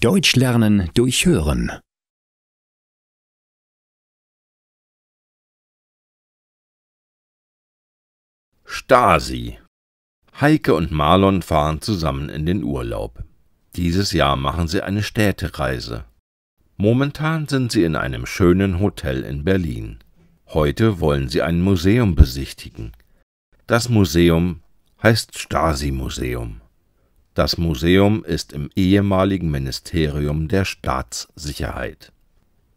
Deutsch lernen durch Hören. Stasi. Heike und Marlon fahren zusammen in den Urlaub. Dieses Jahr machen sie eine Städtereise. Momentan sind sie in einem schönen Hotel in Berlin. Heute wollen sie ein Museum besichtigen. Das Museum heißt Stasi-Museum. Das Museum ist im ehemaligen Ministerium der Staatssicherheit.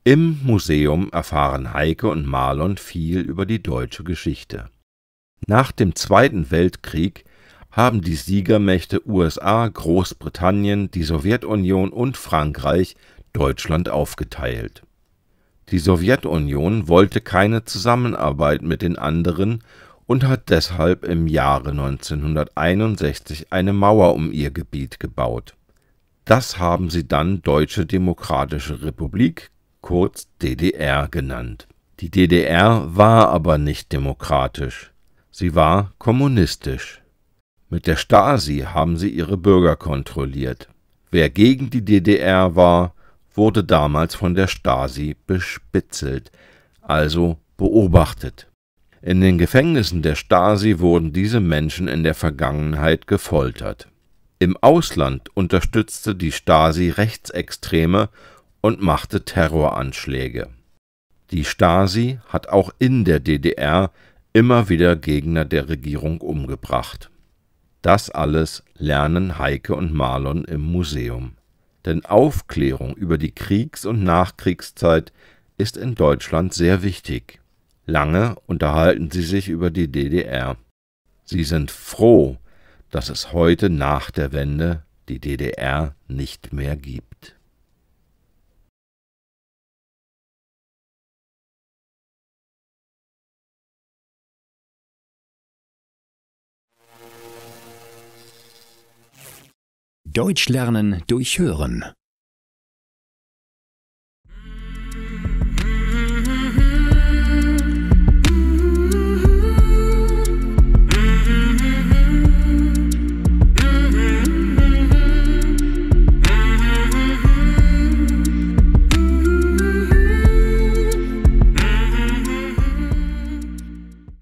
Im Museum erfahren Heike und Marlon viel über die deutsche Geschichte. Nach dem Zweiten Weltkrieg haben die Siegermächte USA, Großbritannien, die Sowjetunion und Frankreich Deutschland aufgeteilt. Die Sowjetunion wollte keine Zusammenarbeit mit den anderen und hat deshalb im Jahre 1961 eine Mauer um ihr Gebiet gebaut. Das haben sie dann Deutsche Demokratische Republik, kurz DDR, genannt. Die DDR war aber nicht demokratisch. Sie war kommunistisch. Mit der Stasi haben sie ihre Bürger kontrolliert. Wer gegen die DDR war, wurde damals von der Stasi bespitzelt, also beobachtet. In den Gefängnissen der Stasi wurden diese Menschen in der Vergangenheit gefoltert. Im Ausland unterstützte die Stasi Rechtsextreme und machte Terroranschläge. Die Stasi hat auch in der DDR immer wieder Gegner der Regierung umgebracht. Das alles lernen Heike und Marlon im Museum. Denn Aufklärung über die Kriegs- und Nachkriegszeit ist in Deutschland sehr wichtig. Lange unterhalten sie sich über die DDR. Sie sind froh, dass es heute nach der Wende die DDR nicht mehr gibt. Deutsch lernen durch Hören.